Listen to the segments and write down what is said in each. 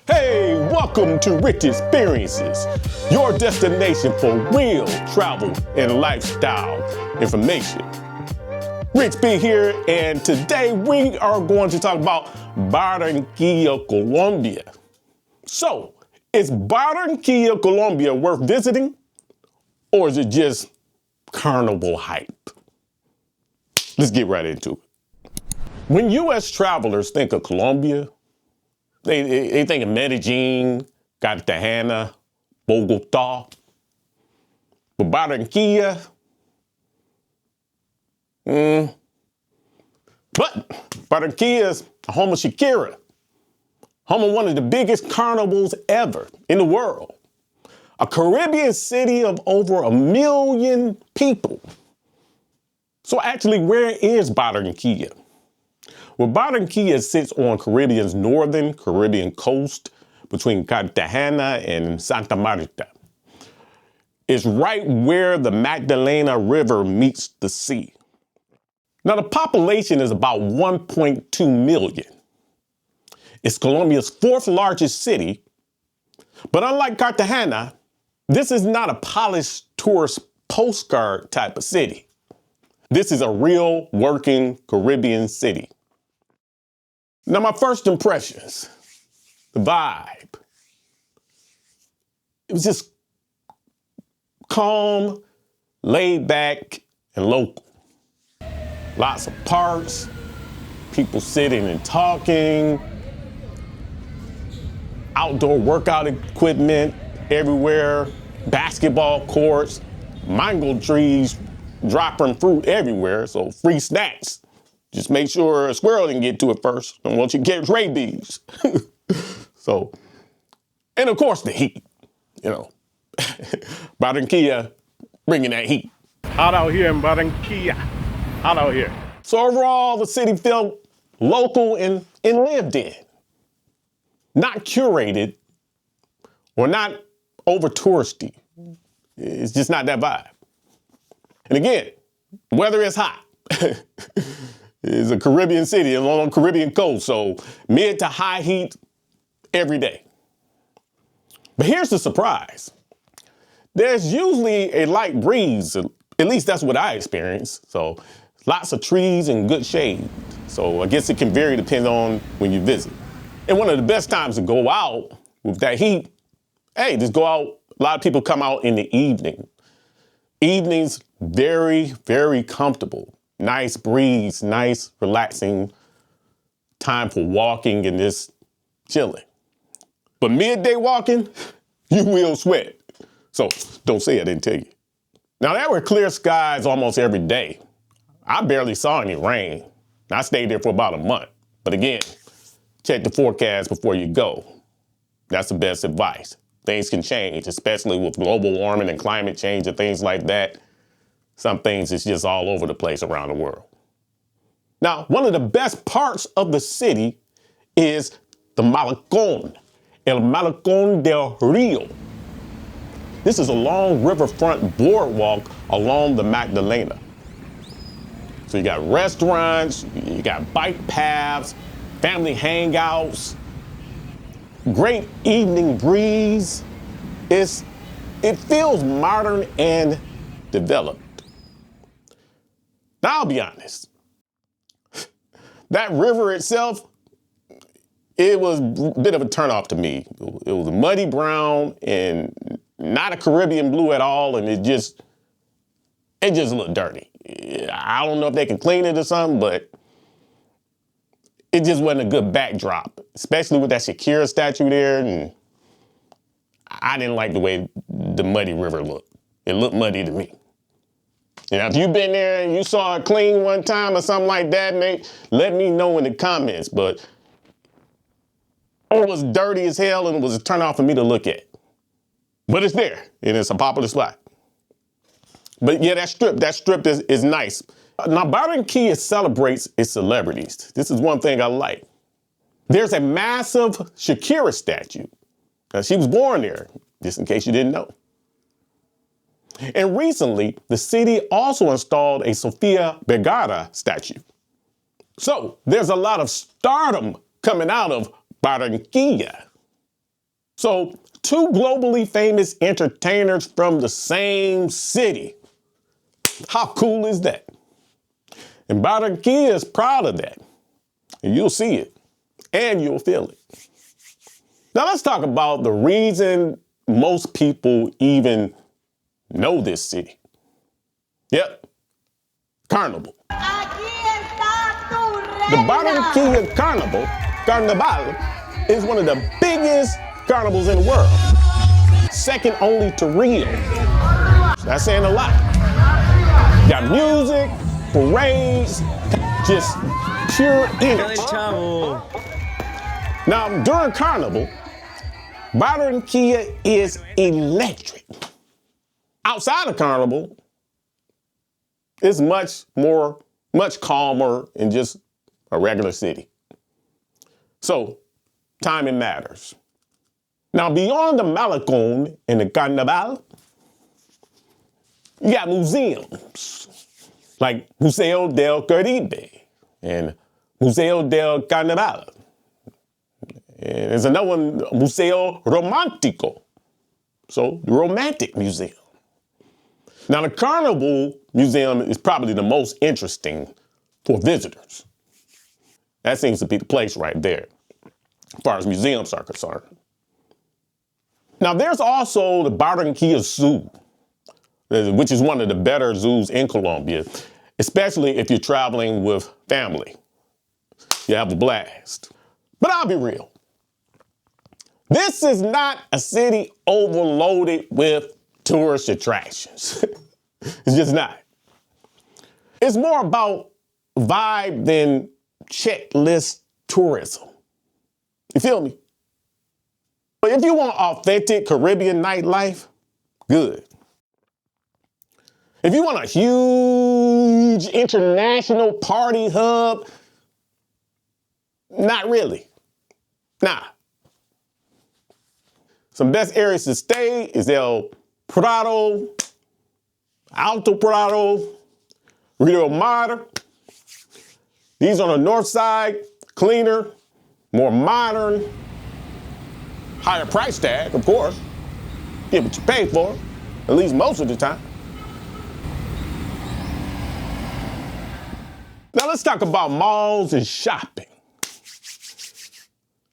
Hey, welcome to Rich Experiences, your destination for real travel and lifestyle information. Rich B here, and today we are going to talk about Barranquilla, Colombia. So, is Barranquilla, Colombia worth visiting, or is it just Carnival Hype? Let's get right into it. When U.S. travelers think of Colombia, they think of Medellin, Cartagena, Bogota. But Barranquilla, but Barranquilla is home of Shakira, home of one of the biggest carnivals ever in the world. A Caribbean city of over 1 million people. So actually, where is Barranquilla? Well, Barranquilla sits on Caribbean's northern Caribbean coast between Cartagena and Santa Marta. It's right where the Magdalena River meets the sea. Now, the population is about 1.2 million. It's Colombia's fourth largest city, but unlike Cartagena, this is not a polished tourist postcard type of city. This is a real working Caribbean city. Now, my first impressions, the vibe. It was just calm, laid back, and local. Lots of parks, people sitting and talking, outdoor workout equipment everywhere, basketball courts, mango trees dropping fruit everywhere, so free snacks. Just make sure a squirrel didn't get to it first. Don't want you to get rabies. So, and of course the heat, Barranquilla bringing that heat. Hot out here in Barranquilla. Hot out here. So overall, the city felt local and lived in. Not curated or not over touristy. It's just not that vibe. And again, weather is hot. It's a Caribbean city along the Caribbean coast, so mid to high heat every day. But here's the surprise. There's usually a light breeze, at least that's what I experienced. So lots of trees and good shade. So I guess it can vary depending on when you visit. And one of the best times to go out with that heat, hey, just go out. A lot of people come out in the evening. Evenings, very, very comfortable. Nice breeze, nice, relaxing time for walking and just chilling. But midday walking, you will sweat. So don't say I didn't tell you. Now, there were clear skies almost every day. I barely saw any rain. I stayed there for about a month. But again, check the forecast before you go. That's the best advice. Things can change, especially with global warming and climate change and things like that. Some things is just all over the place around the world. Now, one of the best parts of the city is the Malecón, El Malecón del Rio. This is a long riverfront boardwalk along the Magdalena. So you got restaurants, you got bike paths, family hangouts, great evening breeze. It feels modern and developed. Now, I'll be honest. That river itself, it was a bit of a turnoff to me. It was a muddy brown and not a Caribbean blue at all, and it just looked dirty. I don't know if they can clean it or something, but it just wasn't a good backdrop, especially with that Shakira statue there, and I didn't like the way the muddy river looked. It looked muddy to me. Now, if you've been there and you saw it clean one time or something like that, let me know in the comments. But it was dirty as hell and it was a turn off for me to look at. But it's there and it's a popular spot. But yeah, that strip is nice. Now, Barranquilla celebrates its celebrities. This is one thing I like. There's a massive Shakira statue. Now, she was born there, just in case you didn't know. And recently, the city also installed a Sofia Vergara statue. So there's a lot of stardom coming out of Barranquilla. So, two globally famous entertainers from the same city. How cool is that? And Barranquilla is proud of that. And you'll see it. And you'll feel it. Now let's talk about the reason most people even know this city. Yep. Carnival. The Barranquilla Carnival, is one of the biggest carnivals in the world. Second only to Rio. That's saying a lot. Got music, parades, just pure energy. Now, during Carnival, Barranquilla is electric. Outside of Carnival, it's much calmer and just a regular city. So, timing matters. Now, beyond the Malecón and the Carnival, you got museums like Museo del Caribe and Museo del Carnaval. And there's another one, Museo Romántico, so the Romantic Museum. Now, the Carnival Museum is probably the most interesting for visitors. That seems to be the place right there, as far as museums are concerned. Now, there's also the Barranquilla Zoo, which is one of the better zoos in Colombia, especially if you're traveling with family. You have a blast. But I'll be real. This is not a city overloaded with tourist attractions. It's just not. It's more about vibe than checklist tourism. You feel me? But if you want authentic Caribbean nightlife, good. If you want a huge international party hub, not really. Nah. Some best areas to stay is El Prado, Alto Prado, Rio Mar. These on the north side, cleaner, more modern, higher price tag, of course. Get what you pay for, at least most of the time. Now let's talk about malls and shopping.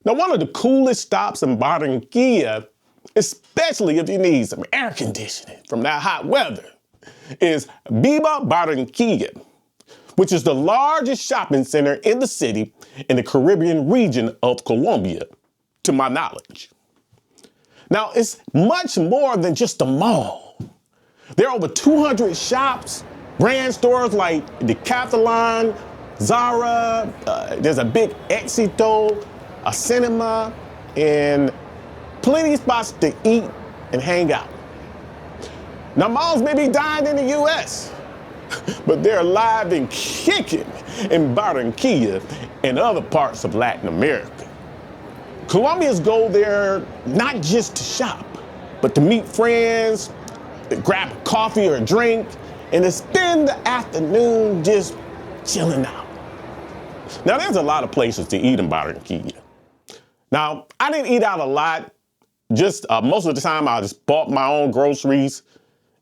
Now, one of the coolest stops in Barranquilla, especially if you need some air conditioning from that hot weather, is Viva Barranquilla, which is the largest shopping center in the city in the Caribbean region of Colombia, to my knowledge. Now, it's much more than just a mall. There are over 200 shops, brand stores like Decathlon, Zara, there's a big Éxito, a cinema, and plenty of spots to eat and hang out. Now, malls may be dying in the US, but they're alive and kicking in Barranquilla and other parts of Latin America. Colombians go there not just to shop, but to meet friends, to grab a coffee or a drink, and to spend the afternoon just chilling out. Now, there's a lot of places to eat in Barranquilla. Now, I didn't eat out a lot. Just most of the time, I just bought my own groceries.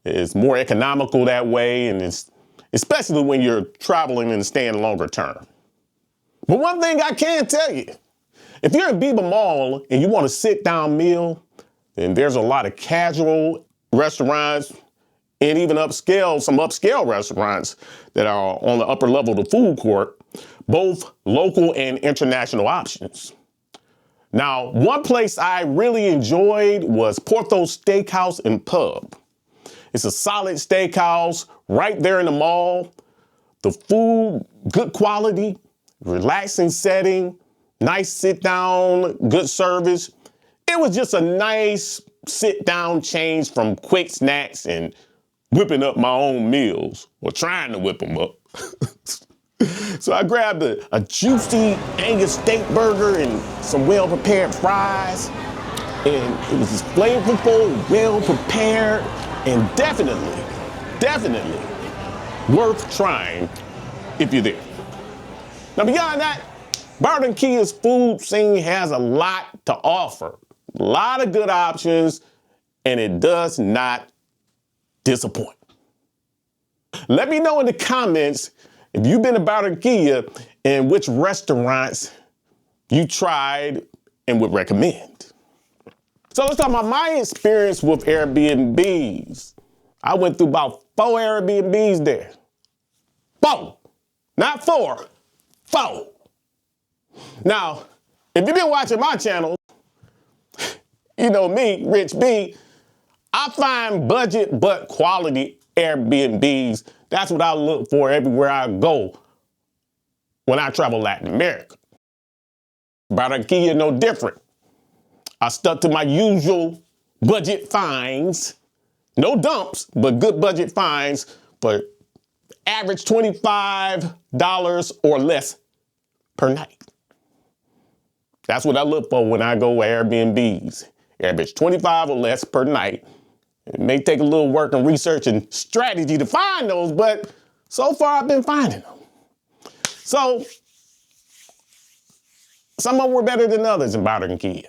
It's more economical that way, and it's especially when you're traveling and staying longer term. But one thing I can tell you, if you're in Biba Mall and you want a sit-down meal, then there's a lot of casual restaurants and even some upscale restaurants that are on the upper level of the food court, both local and international options. Now, one place I really enjoyed was Porto's Steakhouse and Pub. It's a solid steakhouse right there in the mall. The food, good quality, relaxing setting, nice sit down, good service. It was just a nice sit down change from quick snacks and whipping up my own meals, or trying to whip them up. So I grabbed a juicy Angus steak burger and some well-prepared fries. And it was just flavorful, well-prepared, and definitely worth trying if you're there. Now, beyond that, Barranquilla's food scene has a lot to offer. A lot of good options, and it does not disappoint. Let me know in the comments if you've been to Barranquilla and which restaurants you tried and would recommend. So let's talk about my experience with Airbnbs. I went through about 4 Airbnbs there. 4, not 4, 4. Now, if you've been watching my channel, you know me, Rich B, I find budget but quality Airbnbs. That's what I look for everywhere I go when I travel Latin America. Barranquilla, no different. I stuck to my usual budget finds. No dumps, but good budget finds for average $25 or less per night. That's what I look for when I go Airbnbs. Average 25 or less per night. It may take a little work and research and strategy to find those, but so far I've been finding them. So some of them were better than others in Barranquilla.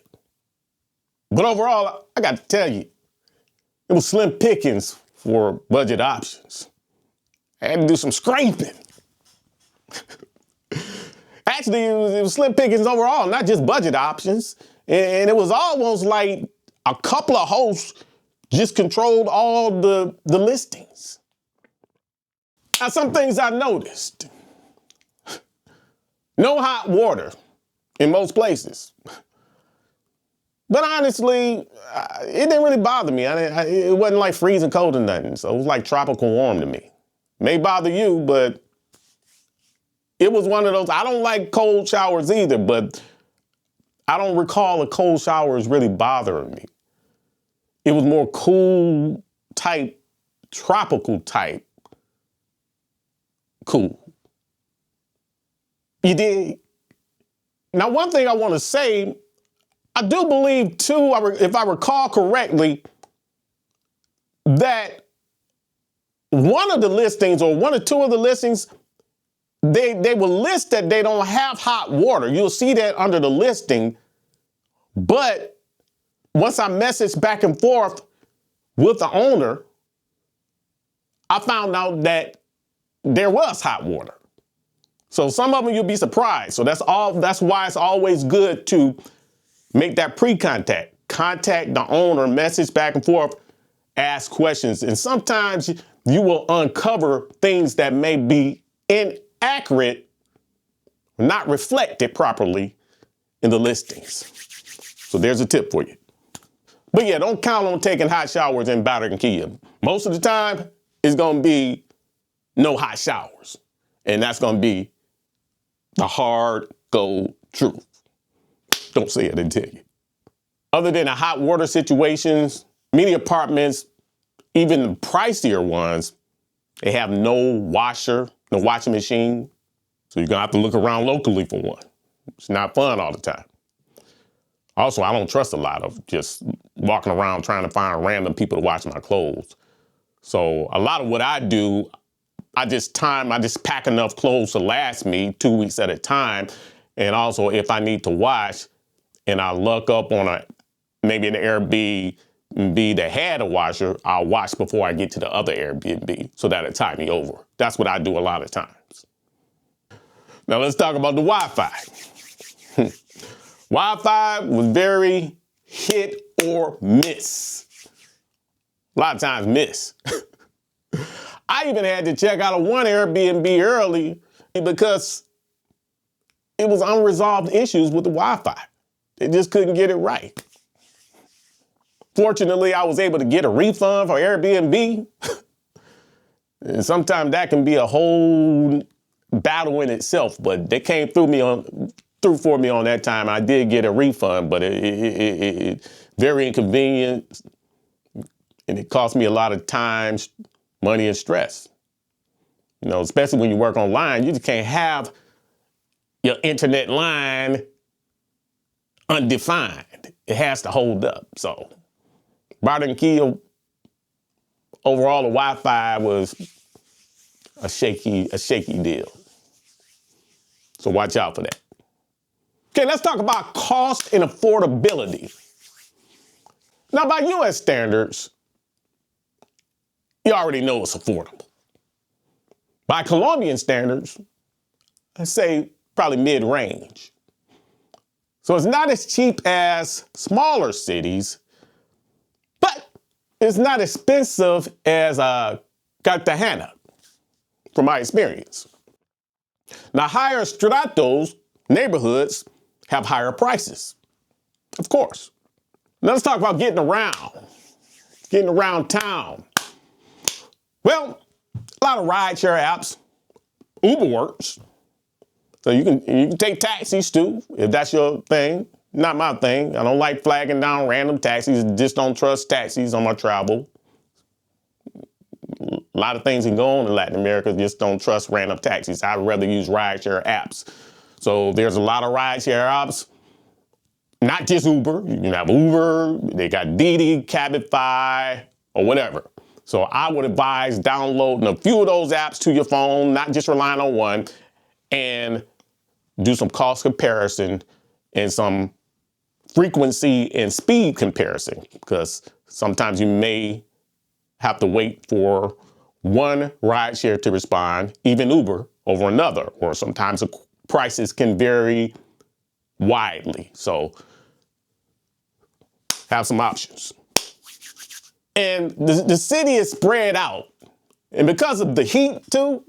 But overall, I got to tell you, it was slim pickings for budget options. I had to do some scraping. Actually, it was slim pickings overall, not just budget options. And it was almost like a couple of hosts just controlled all the listings. Now, some things I noticed. No hot water in most places. But honestly, it didn't really bother me. It wasn't like freezing cold or nothing. So it was like tropical warm to me. May bother you, but it was one of those. I don't like cold showers either, but I don't recall a cold showers really bothering me. It was more cool type, tropical type cool. You dig? Now, one thing I want to say, I do believe, too, if I recall correctly, that one of the listings or 1 or 2 of the listings, they will list that they don't have hot water. You'll see that under the listing. But once I messaged back and forth with the owner, I found out that there was hot water. So some of them you'll be surprised. So that's why it's always good to make that pre-contact. Contact the owner, message back and forth, ask questions. And sometimes you will uncover things that may be inaccurate, not reflected properly in the listings. So there's a tip for you. But yeah, don't count on taking hot showers in Barranquilla. Most of the time, it's going to be no hot showers. And that's going to be the hard gold truth. Don't say it, I didn't tell you. Other than the hot water situations, many apartments, even the pricier ones, they have no washer, no washing machine. So you're going to have to look around locally for one. It's not fun all the time. Also, I don't trust a lot of just walking around trying to find random people to wash my clothes. So a lot of what I do, I just pack enough clothes to last me 2 weeks at a time. And also if I need to wash and I look up on maybe an Airbnb that had a washer, I'll wash before I get to the other Airbnb so that'll tide me over. That's what I do a lot of times. Now let's talk about the Wi-Fi. Wi-Fi was very hit or miss. A lot of times miss. I even had to check out one Airbnb early because it was unresolved issues with the Wi-Fi. They just couldn't get it right. Fortunately, I was able to get a refund for Airbnb. And sometimes that can be a whole battle in itself, but they came through for me on that time. I did get a refund, but it very inconvenient, and it cost me a lot of time, money, and stress. You know, especially when you work online, you just can't have your internet line undefined. It has to hold up. So Barranquilla, overall, the Wi-Fi was a shaky deal. So watch out for that. Okay, let's talk about cost and affordability. Now, by US standards, you already know it's affordable. By Colombian standards, I'd say probably mid-range. So it's not as cheap as smaller cities, but it's not expensive as Cartagena, from my experience. Now, higher stratos, neighborhoods, have higher prices, of course. Now let's talk about getting around town. Well, a lot of rideshare apps. Uber works. So you can take taxis too, if that's your thing. Not my thing. I don't like flagging down random taxis. Just don't trust taxis on my travel. A lot of things can go on in Latin America. Just don't trust random taxis. I'd rather use rideshare apps. So there's a lot of rideshare apps. Not just Uber. You can have Uber. They got Didi, Cabify, or whatever. So I would advise downloading a few of those apps to your phone, not just relying on one, and do some cost comparison and some frequency and speed comparison, because sometimes you may have to wait for one rideshare to respond, even Uber, over another, or sometimes the prices can vary widely. So have some options. And the city is spread out. And because of the heat too,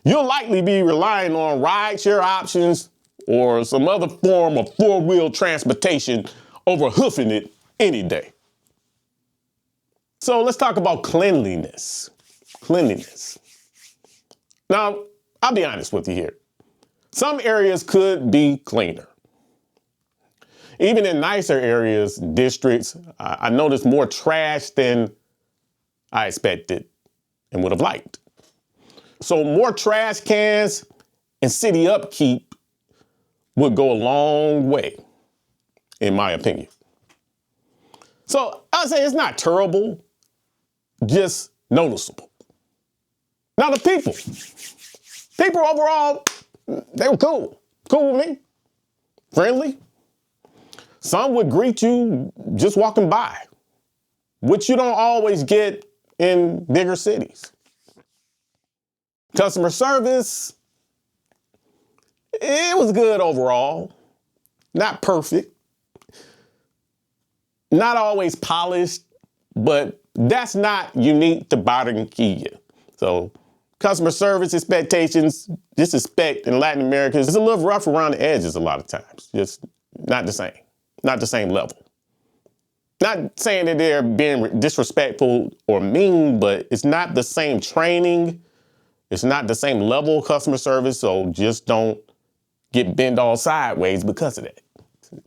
you'll likely be relying on rideshare options or some other form of four-wheel transportation over hoofing it any day. So let's talk about cleanliness. Now, I'll be honest with you here. Some areas could be cleaner. Even in nicer areas, districts, I noticed more trash than I expected and would have liked. So more trash cans and city upkeep would go a long way, in my opinion. So I'd say it's not terrible, just noticeable. Now the people overall, they were cool with me, friendly. Some would greet you just walking by, which you don't always get in bigger cities. Customer service, it was good overall. Not perfect. Not always polished, but that's not unique to Barranquilla. So customer service expectations, just expect in Latin America, it's a little rough around the edges a lot of times. Just not the same. Not the same level. Not saying that they're being disrespectful or mean, but it's not the same training. It's not the same level of customer service, so just don't get bent all sideways because of that.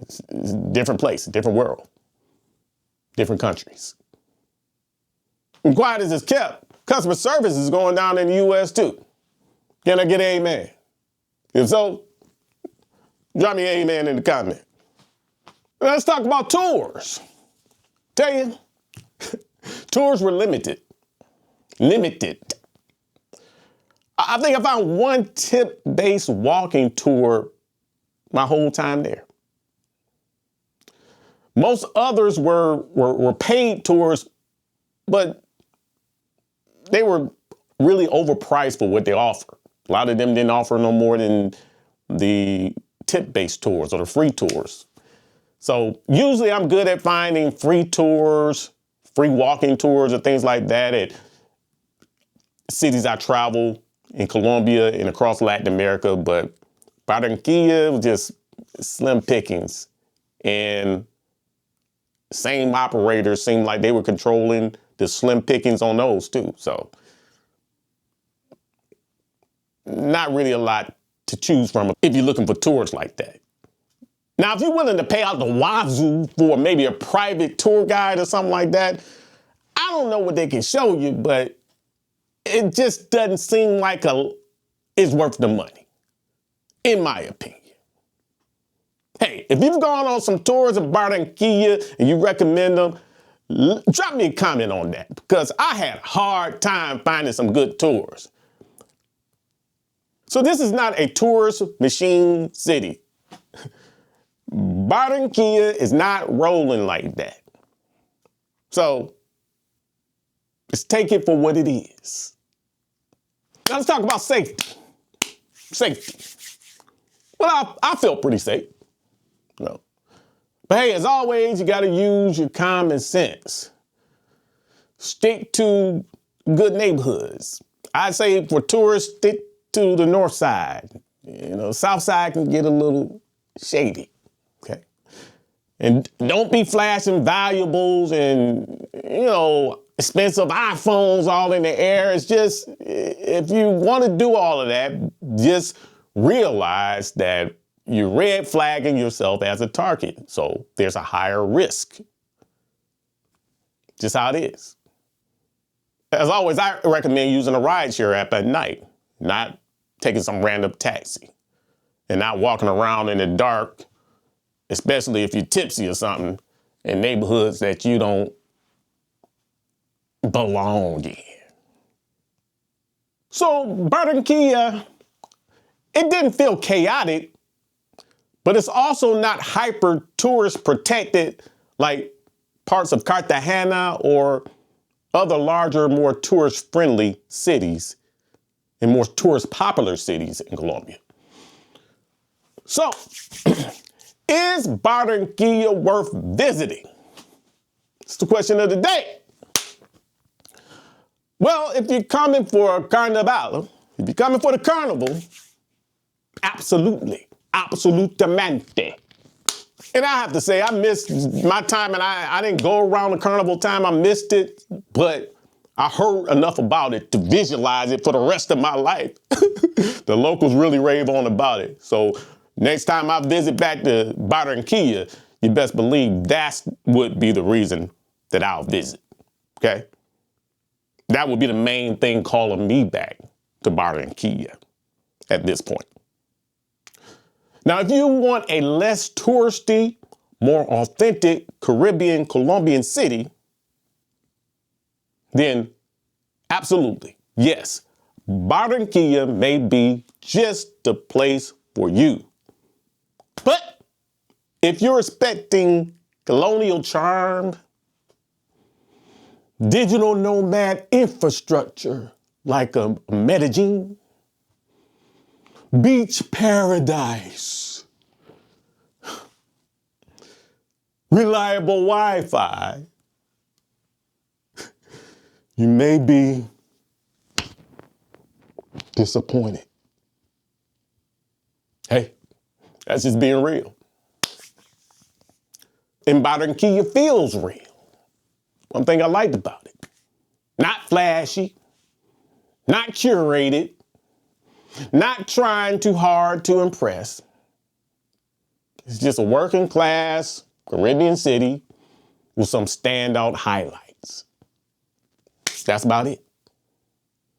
It's a different place, a different world, different countries. And quiet as it's kept, customer service is going down in the US too. Can I get an amen? If so, drop me an amen in the comment. Let's talk about tours. Tell you, tours were limited. I think I found one tip-based walking tour my whole time there. Most others were paid tours, but they were really overpriced for what they offer. A lot of them didn't offer no more than the tip-based tours or the free tours. So usually I'm good at finding free tours, free walking tours or things like that at cities I travel in Colombia and across Latin America. But Barranquilla was just slim pickings. And same operators seemed like they were controlling the slim pickings on those too. So not really a lot to choose from if you're looking for tours like that. Now, if you're willing to pay out the wazoo for maybe a private tour guide or something like that, I don't know what they can show you, but it just doesn't seem like it's worth the money, in my opinion. Hey, if you've gone on some tours in Barranquilla and you recommend them, drop me a comment on that, because I had a hard time finding some good tours. So this is not a tourist machine city. Barranquilla is not rolling like that. So let's take it for what it is. Now let's talk about safety. Safety. Well, I felt pretty safe. No. But hey, as always, you got to use your common sense. Stick to good neighborhoods. I'd say for tourists, stick to the north side. South side can get a little shady. Okay. And don't be flashing valuables and, expensive iPhones all in the air. It's just, if you want to do all of that, just realize that you're red flagging yourself as a target. So there's a higher risk. Just how it is. As always, I recommend using a rideshare app at night, not taking some random taxi and not walking around in the dark, especially if you're tipsy or something, in neighborhoods that you don't belong in. So Barranquilla, it didn't feel chaotic, but it's also not hyper tourist protected like parts of Cartagena or other larger, more tourist friendly cities and more tourist popular cities in Colombia. So is Barranquilla worth visiting? It's the question of the day. Well, if you're coming for Carnival, if you're coming for the carnival, absolutely, absolutamente. And I have to say, I missed my time, and I didn't go around the carnival time. I missed it, but I heard enough about it to visualize it for the rest of my life. The locals really rave on about it. So next time I visit back to Barranquilla, you best believe that would be the reason that I'll visit, okay? That would be the main thing calling me back to Barranquilla at this point. Now, if you want a less touristy, more authentic Caribbean, Colombian city, then absolutely, yes, Barranquilla may be just the place for you. But if you're expecting colonial charm, digital nomad infrastructure like a Medellin, beach paradise, reliable Wi-Fi, you may be disappointed. Hey, that's just being real. And Barranquilla feels real. One thing I liked about it. Not flashy, not curated, not trying too hard to impress. It's just a working class Caribbean city with some standout highlights. That's about it.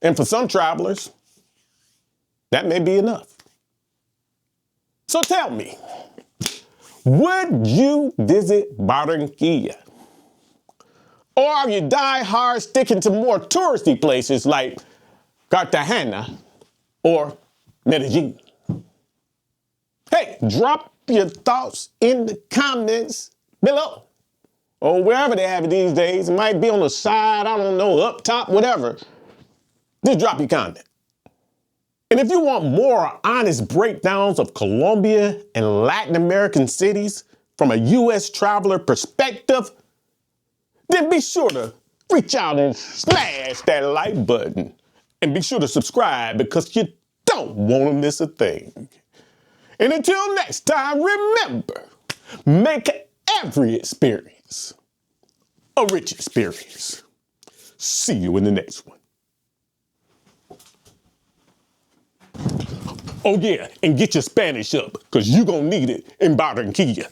And for some travelers, that may be enough. So tell me, would you visit Barranquilla? Or are you die-hard sticking to more touristy places like Cartagena or Medellin? Hey, drop your thoughts in the comments below. Or wherever they have it these days. It might be on the side, I don't know, up top, whatever. Just drop your comment. And if you want more honest breakdowns of Colombia and Latin American cities from a U.S. traveler perspective, then be sure to reach out and smash that like button. And be sure to subscribe because you don't want to miss a thing. And until next time, remember, make every experience a rich experience. See you in the next one. Oh yeah, and get your Spanish up because you're going to need it in Barranquilla.